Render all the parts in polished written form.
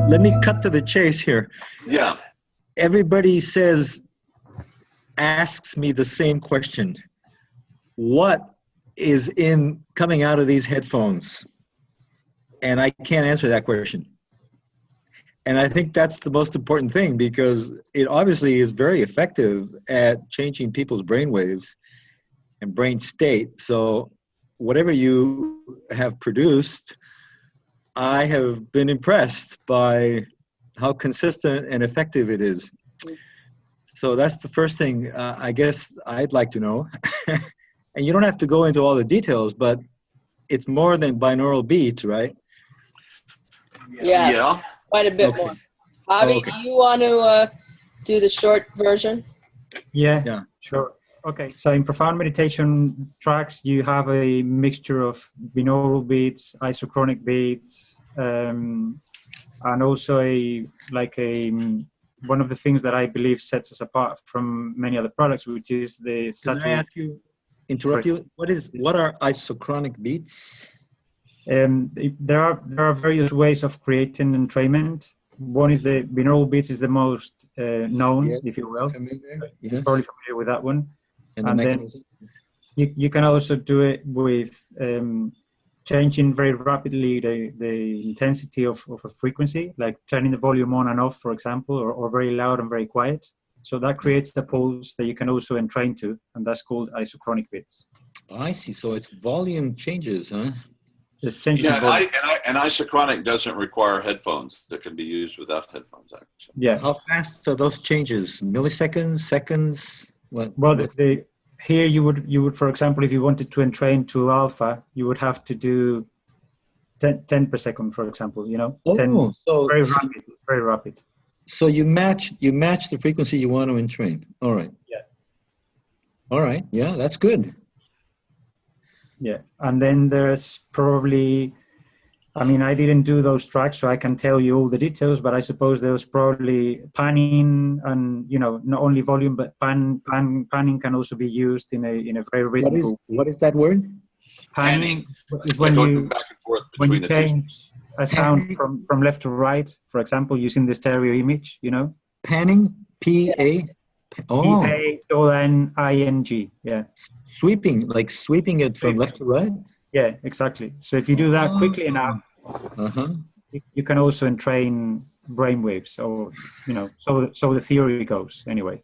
let me cut to the chase here. Yeah. Everybody asks me the same question. What is coming out of these headphones? And I can't answer that question. And I think that's the most important thing, because it obviously is very effective at changing people's brain waves and brain state. So whatever you have produced, I have been impressed by how consistent and effective it is. So that's the first thing I guess I'd like to know. And you don't have to go into all the details, but it's more than binaural beats, right? Yes, Yeah. quite a bit more. Javi, do you want to do the short version? Yeah, sure. Okay, so in profound meditation tracks, you have a mixture of binaural beats, isochronic beats, and also one of the things that I believe sets us apart from many other products, which is the Can I interrupt you? What are isochronic beats? There are various ways of creating entrainment. One is the binaural beats is the most known, if you will. You're probably familiar with that one. And then you can also do it with changing very rapidly the intensity of a frequency, like turning the volume on and off, for example, or very loud and very quiet. So that creates the pulse that you can also entrain to, and that's called isochronic beats. I see. So it's volume changes, huh? It's changing Yeah, and isochronic doesn't require headphones. That can be used without headphones, actually. Yeah. How fast are those changes? Milliseconds, seconds? What? Well, here you would, for example, if you wanted to entrain to alpha, you would have to do 10 per second, for example. 10. So very rapid. So you match the frequency you want to entrain. All right. Yeah. All right. Yeah, that's good. Yeah, and then there's probably, I didn't do those tracks, so I can tell you all the details, but I suppose there's probably panning and, not only volume, but panning can also be used in a very rhythmical. What is that word? Panning is when when you back and forth between you change a sound from left to right, for example, using the stereo image, Panning, P-A? Oh. P-A-N-I-N-G, yeah. Sweeping it from left to right? Yeah, exactly. So if you do that quickly enough, you can also entrain brainwaves, or so the theory goes anyway.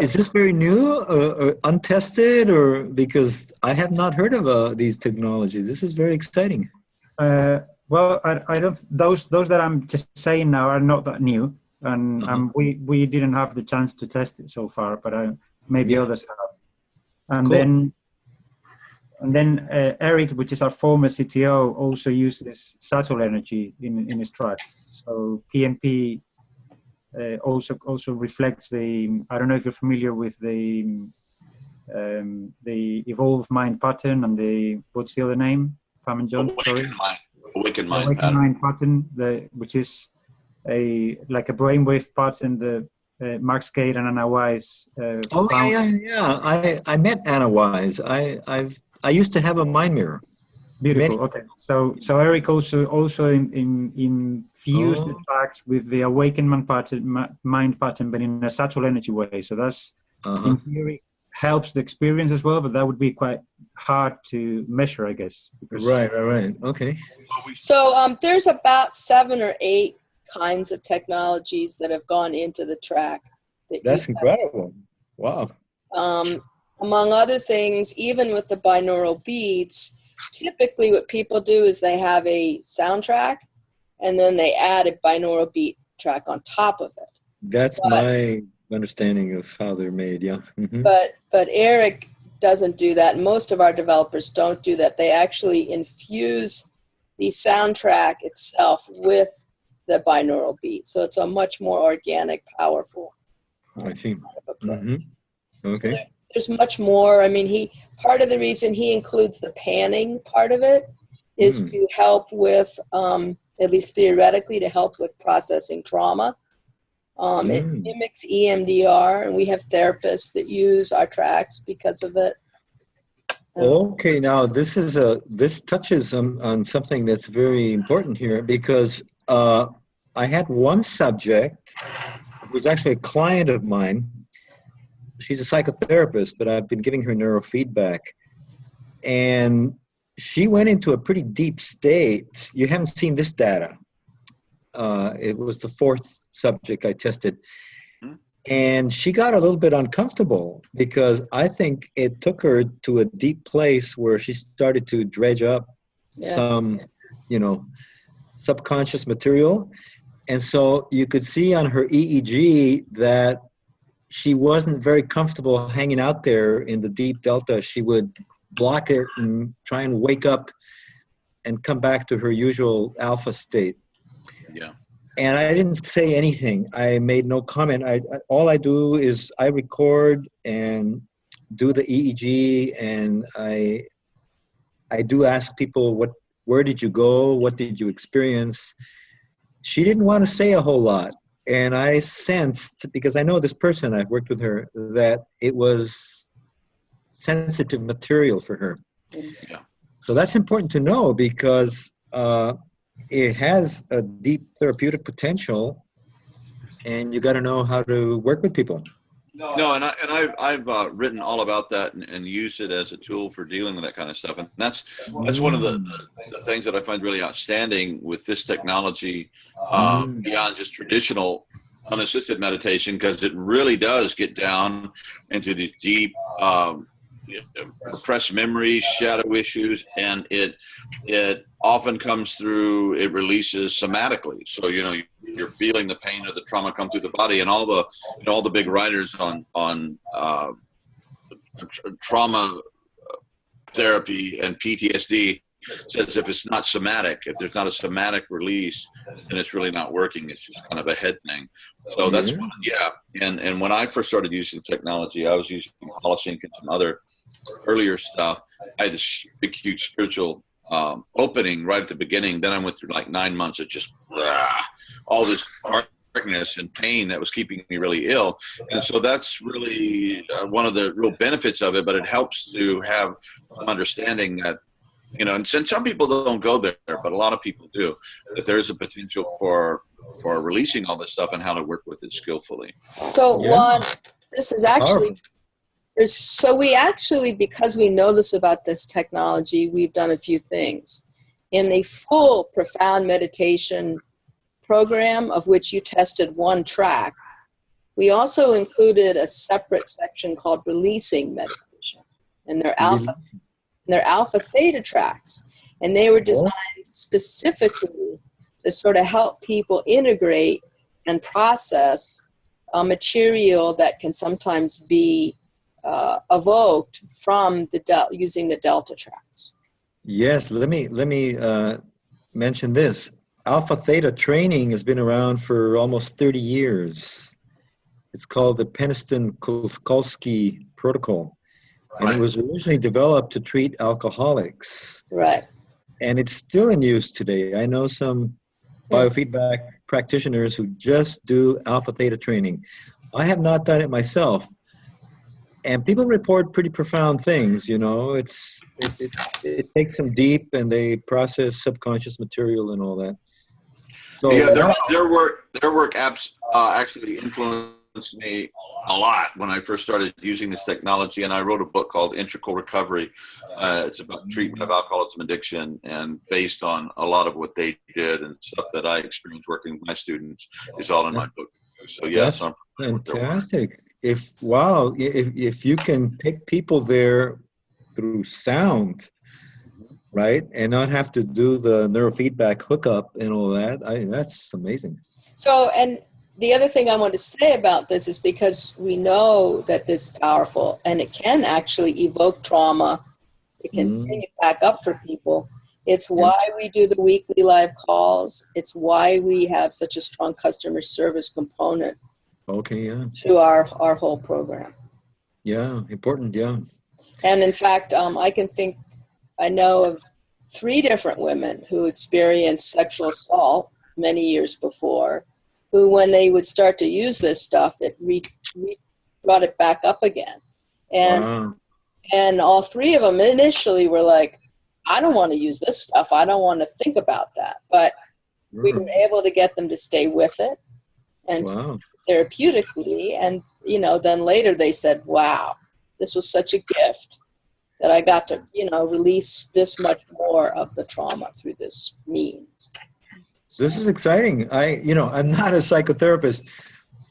Is this very new or untested, or because I have not heard of these technologies? This is very exciting. Well, I don't. Those that I'm just saying now are not that new, and we didn't have the chance to test it so far, but maybe others have. And cool. then Eric, which is our former CTO, also uses subtle energy in his tracks. So PNP also reflects the. I don't know if you're familiar with the evolved mind pattern and the, what's the other name? Pam and John. Awakened mind pattern, which is a brainwave pattern. The Max Gade and Anna Wise. Yeah. I met Anna Wise. I used to have a mind mirror. Beautiful. Okay. So Eric also infused the tracks with the awakened mind pattern, but in a subtle energy way. So that's in theory helps the experience as well, but that would be quite hard to measure, I guess. Right. Okay. So there's about 7 or 8 kinds of technologies that have gone into the track. That's incredible. Wow. Among other things, even with the binaural beats, typically what people do is they have a soundtrack and then they add a binaural beat track on top of it. That's my understanding of how they're made, yeah. Mm-hmm. But Eric doesn't do that. Most of our developers don't do that. They actually infuse the soundtrack itself with the binaural beat. So it's a much more organic, powerful. I see. Mm-hmm. Okay. So there's much more. Part of the reason he includes the panning part of it is to help with, at least theoretically, to help with processing trauma. It mimics EMDR, and we have therapists that use our tracks because of it. Okay, now this touches on something that's very important here, because I had one subject who was actually a client of mine. She's a psychotherapist, but I've been giving her neurofeedback. And she went into a pretty deep state. You haven't seen this data. It was the fourth subject I tested. And she got a little bit uncomfortable because I think it took her to a deep place where she started to dredge up some, subconscious material. And so you could see on her EEG that she wasn't very comfortable hanging out there in the deep delta. She would block it and try and wake up and come back to her usual alpha state. Yeah. And I didn't say anything. I made no comment. All I do is I record and do the EEG, and I do ask people, where did you go? What did you experience? She didn't want to say a whole lot. And I sensed, because I know this person, I've worked with her, that it was sensitive material for her. Yeah. So that's important to know, because it has a deep therapeutic potential, and you got to know how to work with people. No, and I've written all about that and used it as a tool for dealing with that kind of stuff. And that's one of the things that I find really outstanding with this technology, beyond just traditional unassisted meditation, because it really does get down into the deep repressed memories, shadow issues, and it often comes through, it releases somatically. So, you're feeling the pain of the trauma come through the body, and all the big writers on trauma therapy and PTSD says if it's not somatic, if there's not a somatic release, then it's really not working. It's just kind of a head thing. So that's one, And when I first started using technology, I was using Holosync and some other earlier stuff. I had this big, huge spiritual opening right at the beginning. Then I went through like 9 months of just all this darkness and pain that was keeping me really ill. And so that's really one of the real benefits of it, but it helps to have an understanding that, and some people don't go there, but a lot of people do, that there is a potential for releasing all this stuff and how to work with it skillfully. So Juan, this is actually, because we know this about this technology, we've done a few things. In the full profound meditation program, of which you tested one track, we also included a separate section called releasing meditation, and they're alpha theta tracks, and they were designed specifically to sort of help people integrate and process material that can sometimes be evoked from using the delta tracks. Yes, let me mention this. Alpha theta training has been around for almost 30 years. It's called the Peniston-Kulsky protocol. And it was originally developed to treat alcoholics. Right. And it's still in use today. I know some biofeedback practitioners who just do alpha theta training. I have not done it myself. And people report pretty profound things, it takes them deep, and they process subconscious material and all that. So their work actually influenced me a lot when I first started using this technology, and I wrote a book called Integral Recovery. It's about treatment of alcoholism addiction, and based on a lot of what they did and stuff that I experienced working with my students is all in my book. So yes, I'm fantastic. If you can take people there through sound, right, and not have to do the neurofeedback hookup and all that, that's amazing. So, and the other thing I want to say about this is, because we know that this is powerful and it can actually evoke trauma, it can bring it back up for people. It's why we do the weekly live calls. It's why we have such a strong customer service component to our whole program. Yeah, important, yeah. And in fact, I know of 3 different women who experienced sexual assault many years before, who, when they would start to use this stuff, it brought it back up again. And all 3 of them initially were like, I don't want to use this stuff. I don't want to think about that. But we were able to get them to stay with it and therapeutically. And, you know, then later they said, wow, this was such a gift that I got to, you know, release this much more of the trauma through this means. So, this is exciting. You know, I'm not a psychotherapist,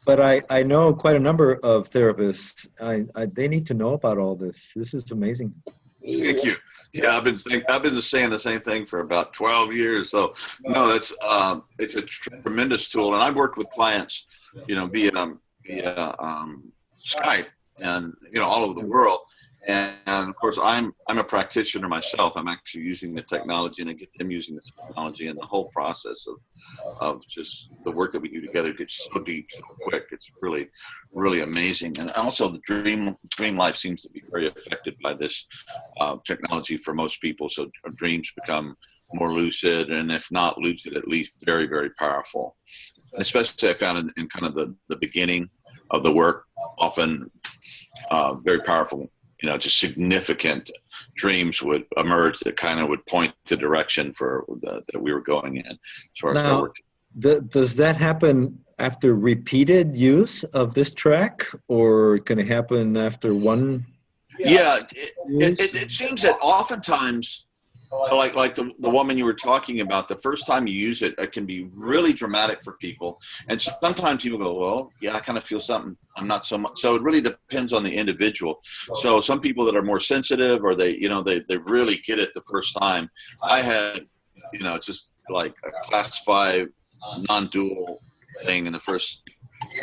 but I know quite a number of therapists. They need to know about all this. This is amazing. Thank you. Yeah, I've been saying the same thing for about 12 years. So no, it's a tremendous tool, and I've worked with clients, you know, via Skype, and you know, all over the world. And of course, I'm a practitioner myself. I'm actually using the technology, and I get them using the technology, and the whole process of just the work that we do together gets so deep, so quick. It's really, really amazing. And also, the dream life seems to be very affected by this technology for most people. So dreams become more lucid, and if not lucid, at least very, very powerful. And especially, I found in kind of the beginning of the work, often very powerful. You know, just significant dreams would emerge that kind of would point the direction for that we were going in. As far as our work. Does that happen after repeated use of this track, or can it happen after one? Yeah, it seems that oftentimes, like the woman you were talking about, the first time you use it, it can be really dramatic for people. And sometimes people go, well, yeah, I kind of feel something. I'm not so much. So it really depends on the individual. So some people that are more sensitive, or they really get it the first time. I had, you know, just like a class 5 non-dual thing in the first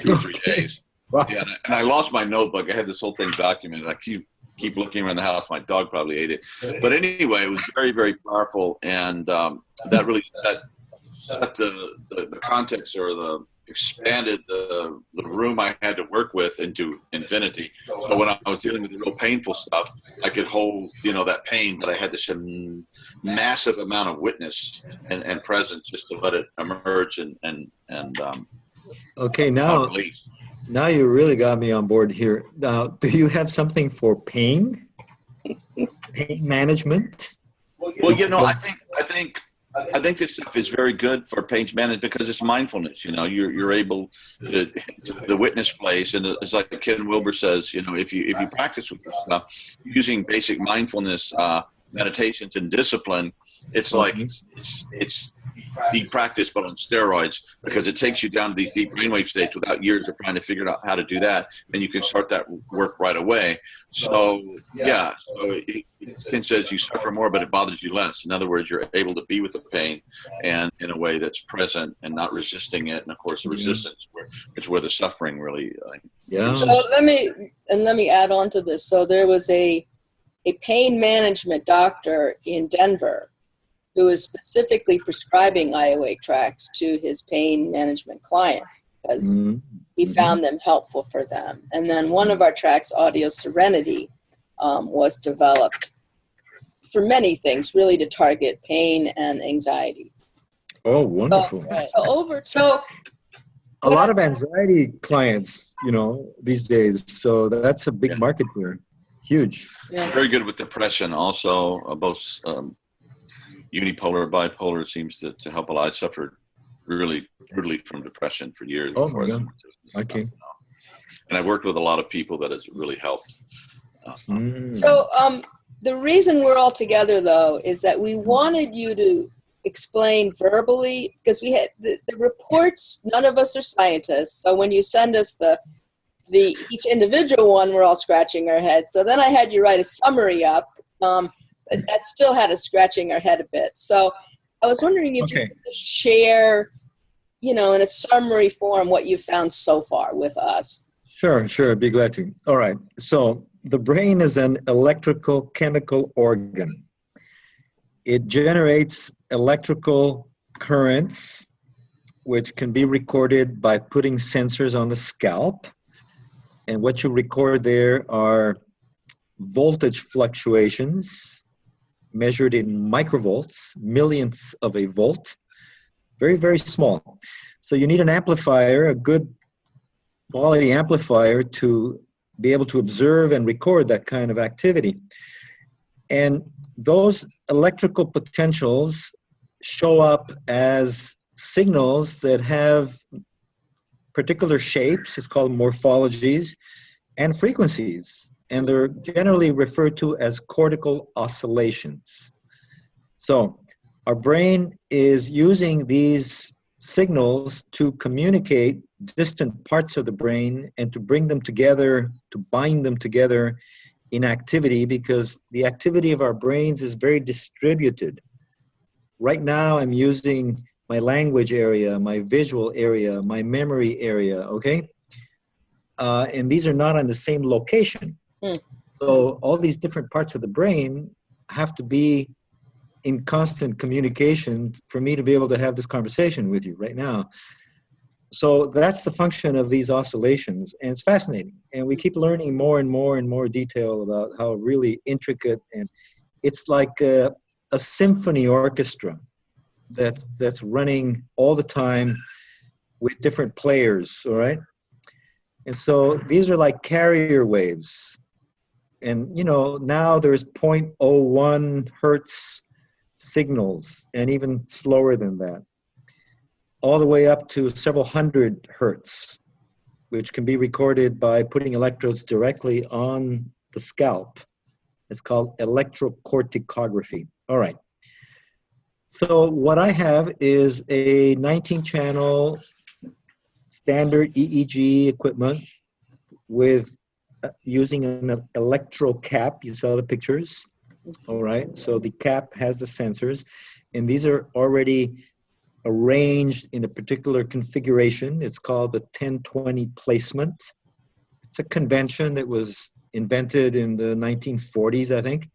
2 or 3 days. Wow. Yeah, and I lost my notebook. I had this whole thing documented. I keep looking around the house. My dog probably ate it. But anyway, it was very, very powerful. And that really set the context, or expanded the room I had to work with into infinity. So when I was dealing with the real painful stuff, I could hold, you know, that pain, but I had this massive amount of witness and presence just to let it emerge and okay, now you really got me on board here. Now, do you have something for pain management? Well, you know, I think this stuff is very good for pain management because it's mindfulness. You know, you're able to the witness place, and it's like Ken Wilber says. You know, if you practice with this stuff using basic mindfulness meditations and discipline, it's like it's deep practice, but on steroids, because it takes you down to these deep brainwave states without years of trying to figure out how to do that, and you can start that work right away. So yeah, so Ken says you suffer more, but it bothers you less. In other words, you're able to be with the pain and in a way that's present and not resisting it. And of course, the resistance is where the suffering really. So let me add on to this. So there was a pain management doctor in Denver who is specifically prescribing iAwake tracks to his pain management clients because he found them helpful for them. And then one of our tracks, Audio Serenity, was developed for many things, really to target pain and anxiety. Oh, wonderful. So a lot of anxiety clients, you know, these days. So that's a big market there. Huge. Yeah. Very good with depression also, both unipolar, bipolar seems to help a lot. I suffered really brutally from depression for years. Oh my God. Okay. And I've worked with a lot of people that has really helped. So the reason we're all together, though, is that we wanted you to explain verbally, because we had the reports, none of us are scientists. So when you send us each individual one, we're all scratching our heads. So then I had you write a summary up. But that still had us scratching our head a bit. So I was wondering if you could share, you know, in a summary form, what you found so far with us. Sure. I'd be glad to. All right. So the brain is an electrical chemical organ. It generates electrical currents, which can be recorded by putting sensors on the scalp. And what you record there are voltage fluctuations measured in microvolts, millionths of a volt, very, very small. So you need an amplifier, a good quality amplifier, to be able to observe and record that kind of activity. And those electrical potentials show up as signals that have particular shapes. It's called morphologies, and frequencies. And they're generally referred to as cortical oscillations. So our brain is using these signals to communicate distant parts of the brain and to bring them together, to bind them together in activity, because the activity of our brains is very distributed. Right now I'm using my language area, my visual area, my memory area, okay? And these are not on the same location. So all these different parts of the brain have to be in constant communication for me to be able to have this conversation with you right now. So that's the function of these oscillations, and it's fascinating. And we keep learning more and more and more detail about how really intricate, and it's like a symphony orchestra that's running all the time with different players, all right? And so these are like carrier waves. And, you know, now there's 0.01 hertz signals, and even slower than that, all the way up to several hundred hertz, which can be recorded by putting electrodes directly on the scalp. It's called electrocorticography. All right. So what I have is a 19-channel standard EEG equipment with using an electro cap. You saw the pictures. All right. So the cap has the sensors, and these are already arranged in a particular configuration. It's called the 1020 placement. It's a convention that was invented in the 1940s, I think,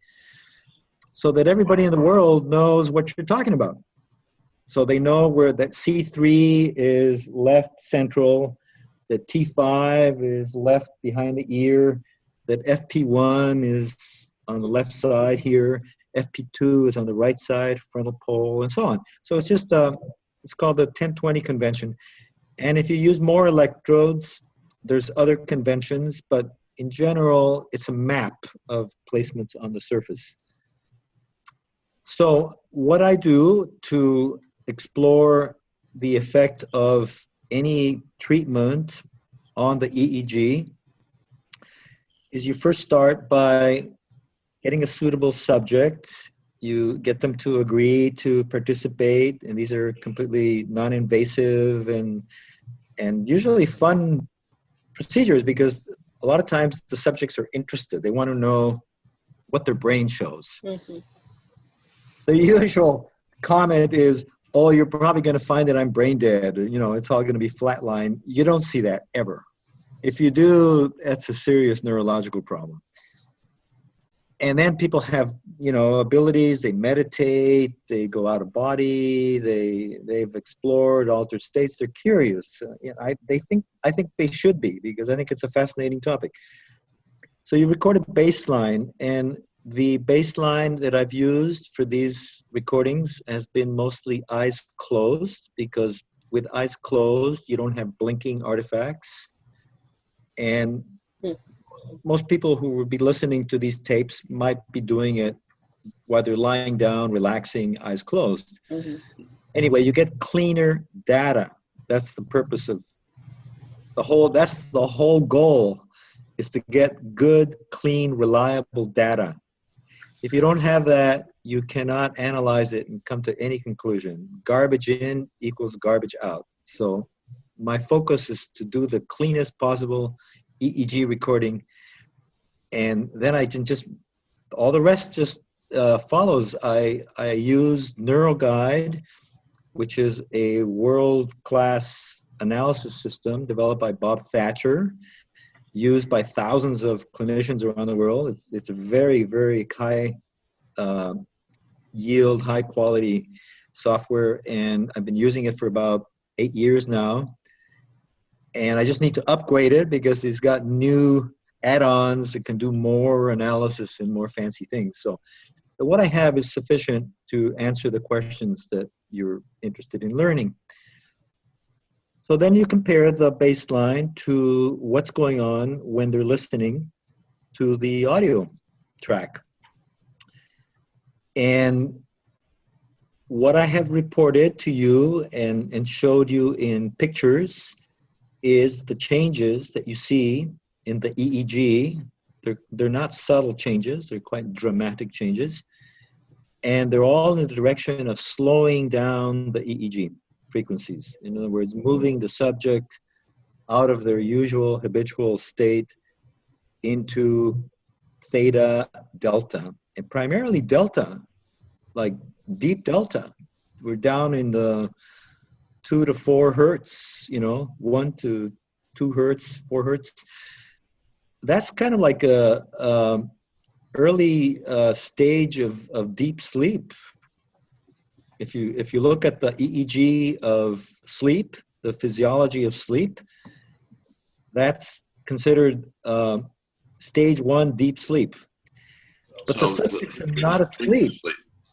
so that everybody in the world knows what you're talking about. So they know where that C3 is left central, that T5 is left behind the ear, that FP1 is on the left side here, FP2 is on the right side, frontal pole, and so on. So it's just, it's called the 1020 convention. And if you use more electrodes, there's other conventions, but in general, it's a map of placements on the surface. So what I do to explore the effect of any treatment on the EEG is you first start by getting a suitable subject. You get them to agree to participate, and these are completely non-invasive and usually fun procedures, because a lot of times the subjects are interested. They want to know what their brain shows. Mm-hmm. The usual comment is, oh, you're probably going to find that I'm brain dead. You know, it's all going to be flatline. You don't see that ever. If you do, that's a serious neurological problem. And then people have, you know, abilities. They meditate, they go out of body, they've explored altered states. They're curious. You know, I think they should be, because I think it's a fascinating topic. So you record a baseline, and the baseline that I've used for these recordings has been mostly eyes closed, because with eyes closed, you don't have blinking artifacts. And most people who would be listening to these tapes might be doing it while they're lying down, relaxing, eyes closed. Mm-hmm. Anyway, you get cleaner data. That's the purpose of that's the whole goal, is to get good, clean, reliable data. If you don't have that, you cannot analyze it and come to any conclusion. Garbage in equals garbage out. So my focus is to do the cleanest possible EEG recording, and then I can just, all the rest just follows. I use NeuroGuide, which is a world-class analysis system developed by Bob Thatcher, used by thousands of clinicians around the world. It's a very, very high yield, high quality software, and I've been using it for about 8 years now. And I just need to upgrade it because it's got new add-ons that can do more analysis and more fancy things. So what I have is sufficient to answer the questions that you're interested in learning. So then you compare the baseline to what's going on when they're listening to the audio track. And what I have reported to you and showed you in pictures is the changes that you see in the EEG. They're not subtle changes, they're quite dramatic changes. And they're all in the direction of slowing down the EEG frequencies. In other words, moving the subject out of their usual habitual state into theta, delta, and primarily delta, like deep delta. We're down in the 2 to 4 hertz, 1 to 2 hertz, 4 hertz. That's kind of like a early stage of deep sleep. If you look at the EEG of sleep, the physiology of sleep, that's considered stage 1 deep sleep. But the subjects are not asleep.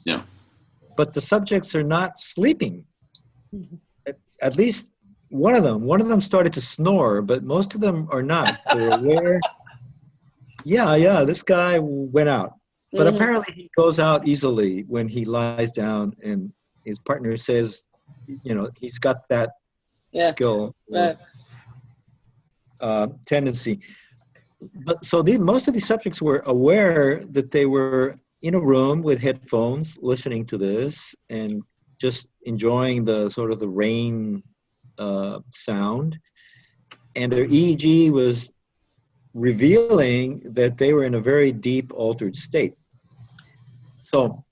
Yeah. But the subjects are not sleeping. At least one of them started to snore, but most of them are not. They're aware. Yeah, this guy went out. But apparently he goes out easily when he lies down and his partner says, he's got that skill, tendency. But so most of these subjects were aware that they were in a room with headphones listening to this and just enjoying the sort of the rain sound. And their EEG was revealing that they were in a very deep altered state. So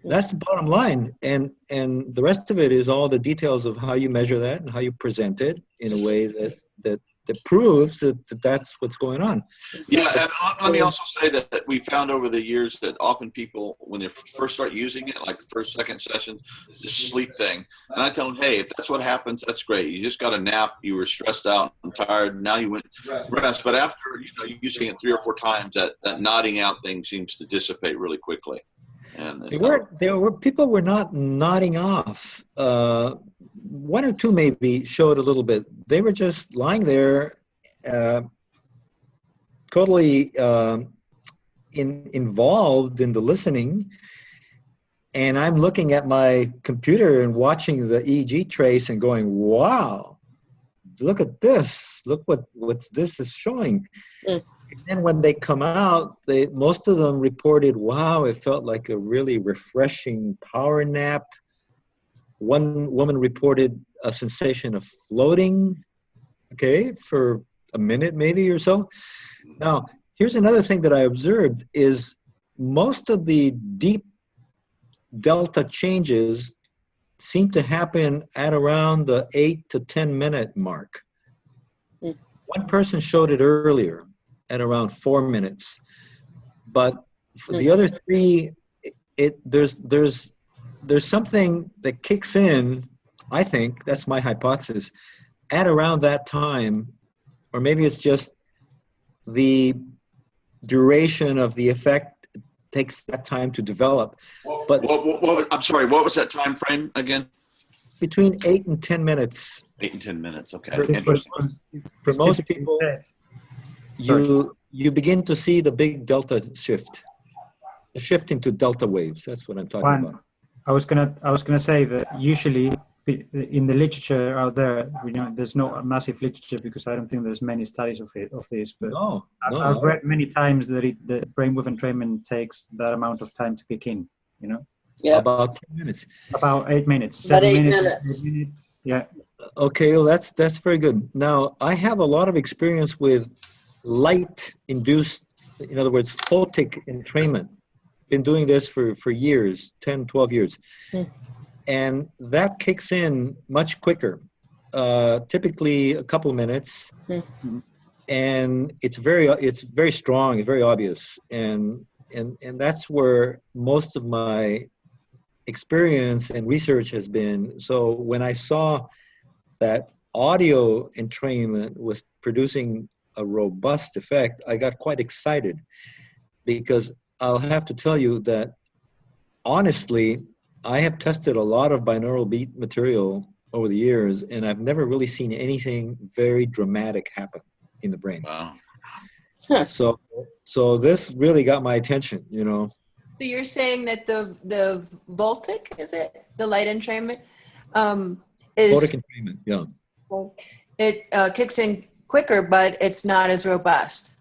that's the bottom line. And the rest of it is all the details of how you measure that and how you present it in a way that proves that that's what's going on. Yeah, and let me also say that we found over the years that often people, when they first start using it, like the first, second session, the sleep thing, and I tell them, hey, if that's what happens, that's great. You just got a nap, you were stressed out and tired, now you went rest. But after using it 3 or 4 times, that nodding out thing seems to dissipate really quickly. And people were not nodding off. 1 or 2 maybe showed a little bit. They were just lying there, totally involved in the listening. And I'm looking at my computer and watching the EEG trace and going, wow, look at this. Look what this is showing. And then when they come out, most of them reported, wow, it felt like a really refreshing power nap. One woman reported a sensation of floating, for a minute maybe or so. Now, here's another thing that I observed is most of the deep delta changes seem to happen at around the 8 to 10 minute mark. One person showed it earlier at around 4 minutes, but for the other 3, there's something that kicks in, I think, that's my hypothesis, at around that time, or maybe it's just the duration of the effect takes that time to develop. But I'm sorry, what was that time frame again? Between 8 and 10 minutes. 8 and 10 minutes, okay. For most people, you begin to see the big delta shift, a shift into delta waves. That's what I'm talking about. I was gonna say that usually in the literature out there, there's no massive literature because I don't think there's many studies of this. But I've read many times that the brainwave entrainment takes that amount of time to kick in. Yeah. About 10 minutes. About 8 minutes. About 7 8 minutes. minutes. Yeah. Okay, well that's very good. Now I have a lot of experience with light-induced, in other words, photic entrainment. Been doing this for years, 10, 12 years. And that kicks in much quicker, typically a couple minutes. And it's very strong, it's very obvious. And that's where most of my experience and research has been. So when I saw that audio entrainment was producing a robust effect, I got quite excited because I'll have to tell you that honestly, I have tested a lot of binaural beat material over the years, and I've never really seen anything very dramatic happen in the brain. Wow. So this really got my attention, So you're saying that the Voltic, is it the light entrainment, is Voltic entrainment, yeah. it kicks in quicker, but it's not as robust.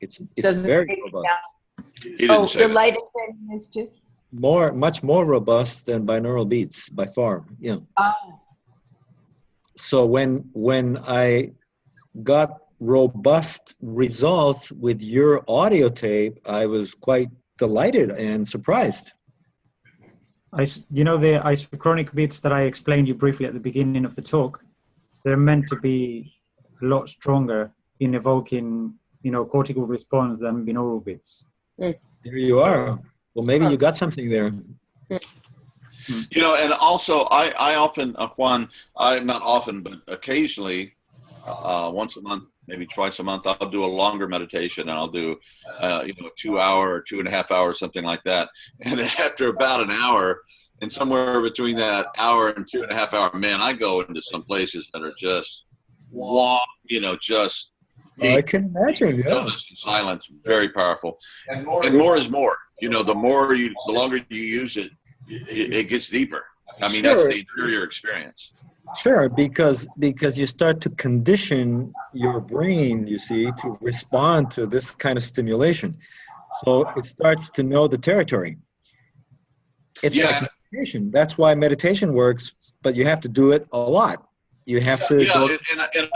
It's Doesn't very break it robust. down. He didn't Oh, say the that. light entrainment is too. Much more robust than binaural beats by far. Yeah. Oh. So when I got robust results with your audio tape, I was quite delighted and surprised. You know, the isochronic beats that I explained you briefly at the beginning of the talk, they're meant to be a lot stronger in evoking, you know, cortical response than binaural beats. There you are. Well, maybe you got something there. You know, and also I often, Juan, not often, but occasionally, once a month, maybe twice a month, I'll do a longer meditation, and I'll do, you know, 2 hour or 2.5 hours, something like that. And after about an hour, and somewhere between that hour and 2.5 hour, man, I go into some places that are just, you know, just. I can imagine, yeah. Stillness and silence, very powerful. And more is more. You know, the longer you use it, it gets deeper. I mean, Sure. that's the interior experience. Sure, because you start to condition your brain, you see, to respond to this kind of stimulation. So it starts to know the territory. It's like meditation. That's why meditation works, but you have to do it a lot. You have to go. And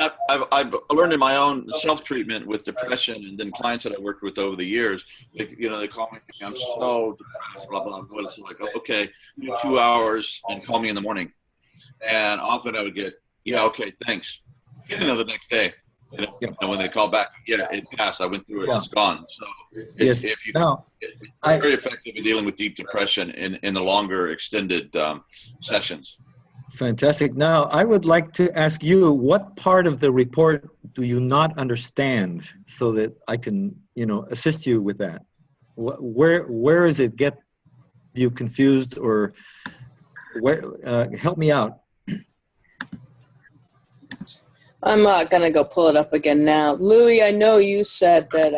I've learned in my own self-treatment with depression, and then clients that I worked with over the years, you know, they call me, I'm so depressed, blah, blah, blah. It's like, okay, do 2 hours and call me in the morning. And often I would get, yeah, okay, thanks. You know, the next day, you know, when they call back, yeah, it passed. I went through it. It's gone. So it's, Yes. if you, Now, it's very effective in dealing with deep depression in the longer extended sessions. Fantastic. Now, I would like to ask you, what part of the report do you not understand so that I can, you know, assist you with that? Where does it get you confused, or where? Help me out. I'm going to go pull it up again now. Louis, I know you said that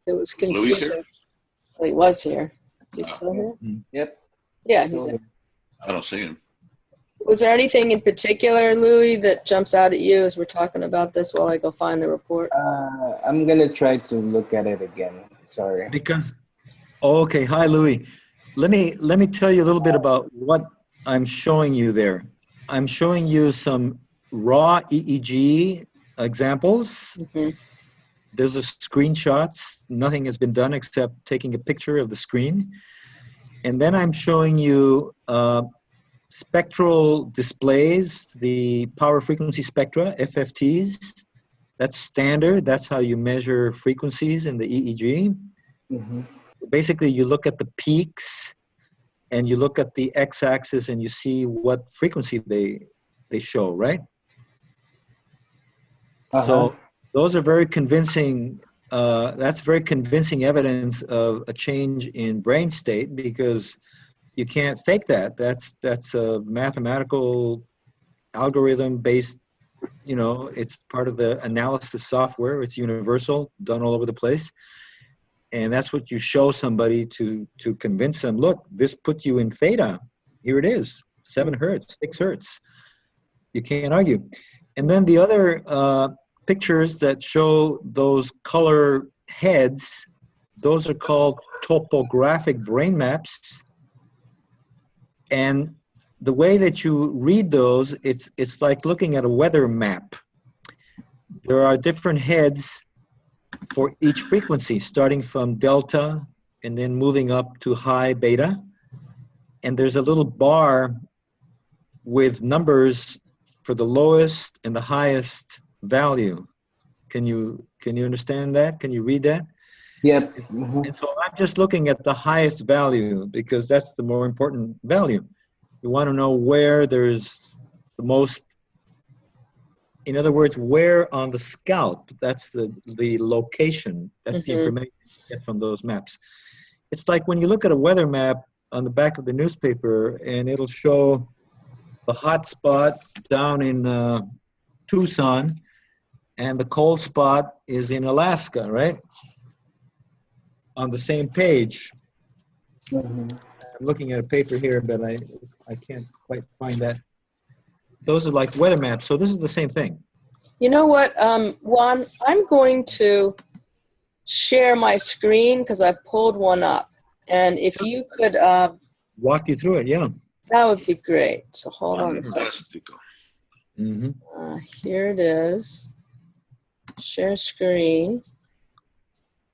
it was confusing. Well, he was here. Is he still here? Yep. Yeah, he's there. I don't see him. Was there anything in particular, Louis, that jumps out at you as we're talking about this while I go find the report? I'm going to try to look at it again. Sorry. Because, okay, hi, Louis. Let me tell you a little bit about what I'm showing you there. I'm showing you some raw EEG examples. Mm-hmm. There's a screenshots. Nothing has been done except taking a picture of the screen. And then I'm showing you spectral displays, the power frequency spectra, FFTs. That's standard. That's how you measure frequencies in the EEG. Mm-hmm. Basically, you look at the peaks and you look at the x-axis and you see what frequency they show, right? So those are very convincing. That's very convincing evidence of a change in brain state, because you can't fake that. That's a mathematical algorithm based, you know, it's part of the analysis software. It's universal, done all over the place. And that's what you show somebody to convince them, look, this put you in theta. Here it is, 7 hertz, 6 hertz. You can't argue. And then the other pictures that show those color heads, those are called topographic brain maps. And the way that you read those, it's like looking at a weather map. There are different heads for each frequency, starting from delta and then moving up to high beta. And there's a little bar with numbers for the lowest and the highest value. Can you understand that? Can you read that? Yep. And so I'm just looking at the highest value because that's the more important value. You want to know where there's the most, in other words, where on the scalp, that's the location, that's the information you get from those maps. It's like when you look at a weather map on the back of the newspaper and it'll show the hot spot down in Tucson and the cold spot is in Alaska, right? On the same page. I'm looking at a paper here, but I can't quite find that. Those are like weather maps, so this is the same thing. You know what, Juan, I'm going to share my screen because I've pulled one up. And if you could... walk you through it, yeah. that would be great. So hold on a second. Mm-hmm. Here it is. Share screen.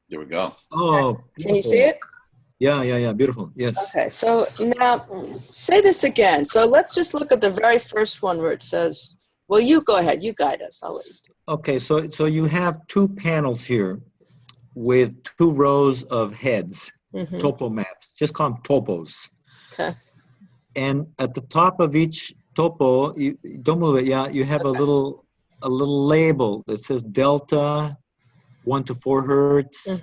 There we go. Oh, can you see it? Yeah, beautiful, yes. Okay, so now say this again. So let's just look at the very first one where it says, well, you go ahead, you guide us. I'll let you do it. Okay, so you have two panels here with two rows of heads, topo maps. Just call them topos. Okay. And at the top of each topo, you don't move it. Yeah, you have a little label that says delta, 1 to 4 hertz.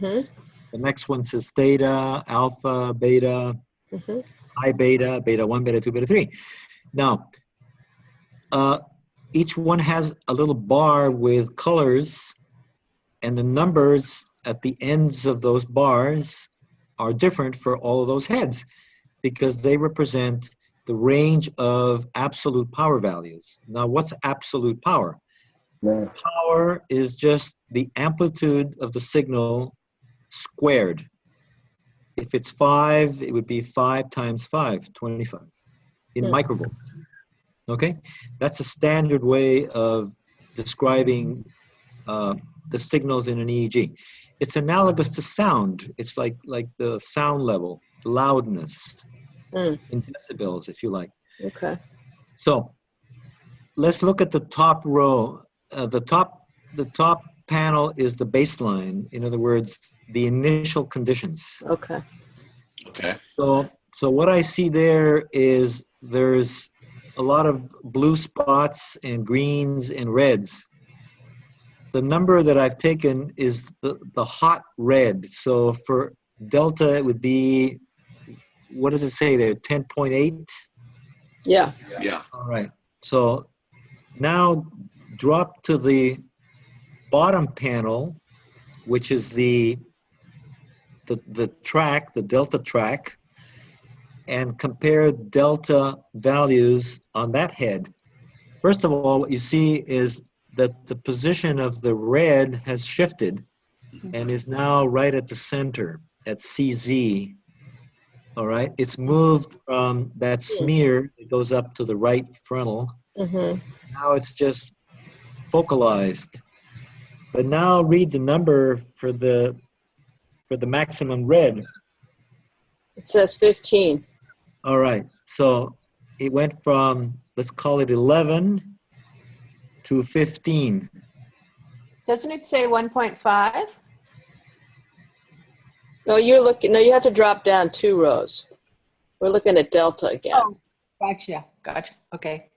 The next one says theta, alpha, beta, high beta, beta 1, beta 2, beta 3. Now, each one has a little bar with colors, and the numbers at the ends of those bars are different for all of those heads because they represent the range of absolute power values. Now, what's absolute power? Power is just the amplitude of the signal squared. If it's 5, it would be 5 times 5, 25 in microvolts. Okay? That's a standard way of describing the signals in an EEG. It's analogous to sound. It's like the sound level, the loudness in decibels, if you like. Okay. So let's look at the top row. The top panel is the baseline. In other words, the initial conditions. Okay. Okay. So what I see there is there's a lot of blue spots and greens and reds. The number that I've taken is the hot red. So for delta, it would be, what does it say there, 10.8? Yeah. Yeah. All right. So now drop to the bottom panel, which is the track, the delta track, and compare delta values on that head. First of all, what you see is that the position of the red has shifted and is now right at the center at CZ. All right, it's moved from that smear, it goes up to the right frontal. Now it's just focalized. But now read the number for the maximum red. It says 15. All right, so it went from, let's call it 11 to 15. Doesn't it say 1.5? No, you have to drop down 2 rows. We're looking at delta again. Oh, gotcha. Okay.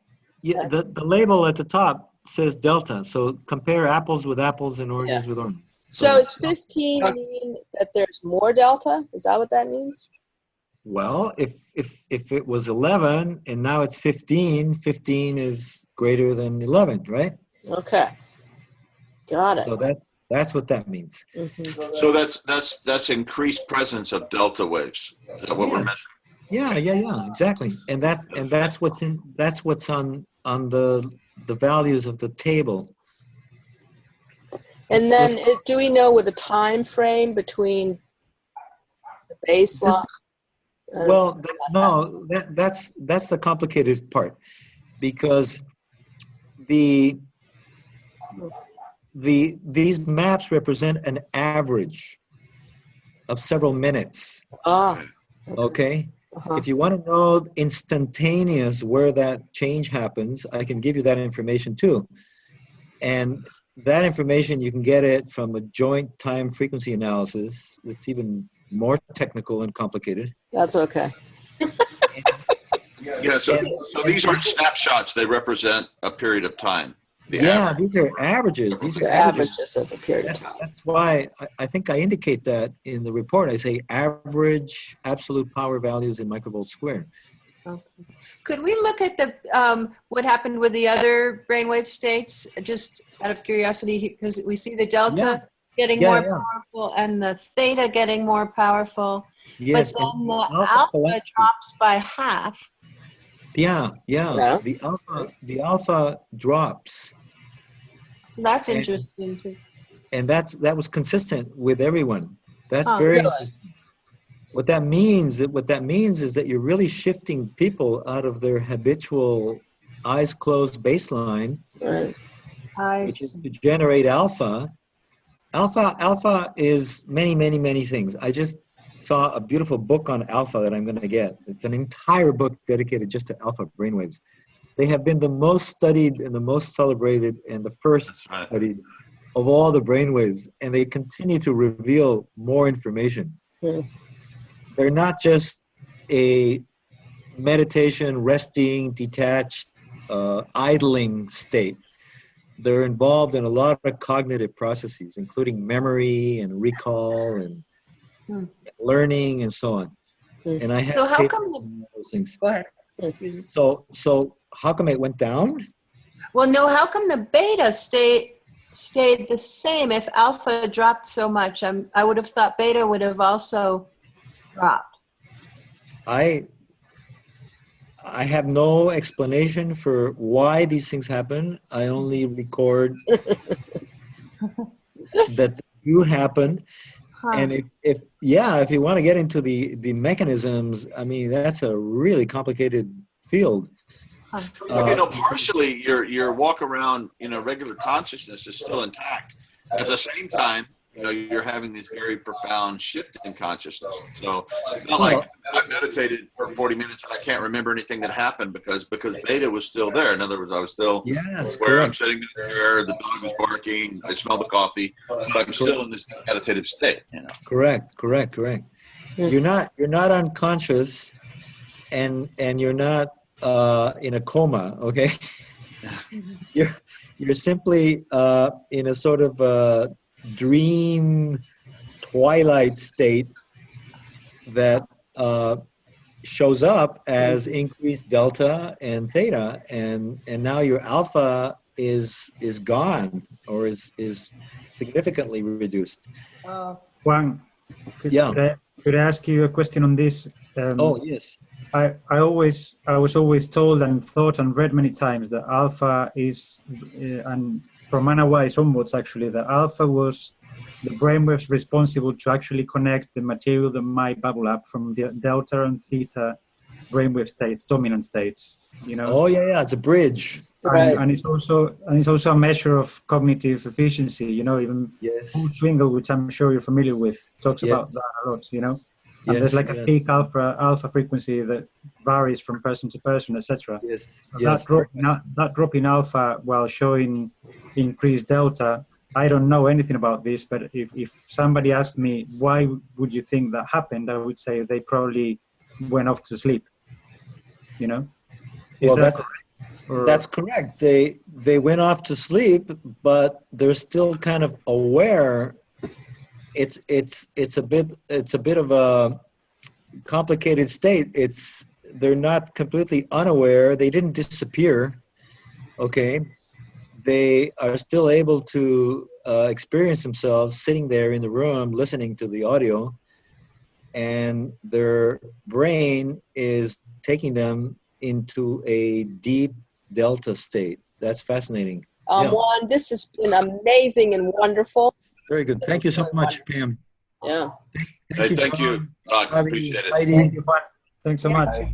Yeah, the label at the top says delta. So compare apples with apples and oranges with oranges. So is 15 mean that there's more delta? Is that what that means? Well, if it was 11 and now it's 15, 15 is greater than 11, right? Okay. Got it. So that's what that means. So that's increased presence of delta waves. Is that what we're measuring? Yeah, exactly. And that's what's on the values of the table. And then do we know with a time frame between the baseline? Well, no, that's the complicated part, because these maps represent an average of several minutes. Okay. If you want to know instantaneous where that change happens, I can give you that information too. And that information, you can get it from a joint time frequency analysis. It's even more technical and complicated. That's okay. Yeah, so these aren't snapshots. They represent a period of time. These are averages. These are averages of a period of time. That's why I think I indicate that in the report. I say average absolute power values in microvolts squared. Okay. Could we look at the what happened with the other brainwave states, just out of curiosity, because we see the delta getting more powerful and the theta getting more powerful. Yes, but then and the alpha alpha collapses. drops by half. Yeah. Yeah. The alpha drops, So that's and interesting too. that was consistent with everyone. That's Huh. very Really? interesting. What that means is that you're really shifting people out of their habitual eyes closed baseline, Right. which is to generate alpha. Alpha is many things. I just saw a beautiful book on alpha that I'm going to get. It's an entire book dedicated just to alpha brainwaves. They have been the most studied and the most celebrated and the first studied of all the brainwaves, and they continue to reveal more information. They're not just a meditation, resting, detached, idling state. They're involved in a lot of cognitive processes, including memory and recall and learning and so on. And I have So how papers come on all those things. Go ahead. So how come it went down? Well, no, how come the beta stayed the same if alpha dropped so much? I would have thought beta would have also dropped. I have no explanation for why these things happen. I only record that they do happen. And if you want to get into the mechanisms, I mean, that's a really complicated field. Partially your walk around, regular consciousness is still intact. At the same time, you're having this very profound shift in consciousness. So it's not like I meditated for 40 minutes and I can't remember anything that happened because beta was still there. In other words, I was still where I'm sitting in the chair, the dog was barking, I smell the coffee, but I'm still in this meditative state. Correct. You're not unconscious, and you're not in a coma. Okay, you're simply in a sort of dream twilight state that shows up as increased delta and theta, and now your alpha is gone or is significantly reduced. Juan, could I ask you a question on this? Yes. I was always told and thought and read many times that alpha is, and from Manawais onwards actually, that alpha was the brainwaves responsible to actually connect the material that might bubble up from the delta and theta brainwave states, dominant states. It's a bridge. Right. And it's also a measure of cognitive efficiency. Even Paul Swingle, which I'm sure you're familiar with, talks about that a lot. And there's like a peak alpha frequency that varies from person to person, etc. That drop in alpha while showing increased delta, I don't know anything about this, but if somebody asked me why would you think that happened, I would say they probably went off to sleep. That's correct. They went off to sleep, but they're still kind of aware. It's a bit of a complicated state. They're not completely unaware. They didn't disappear. Okay, they are still able to experience themselves sitting there in the room listening to the audio, and their brain is taking them into a deep delta state. That's fascinating. Juan, this has been amazing and wonderful. Very good. Thank you so much, Pam. Yeah. Thank you, Doc. Appreciate it. Heidi. Thanks so much.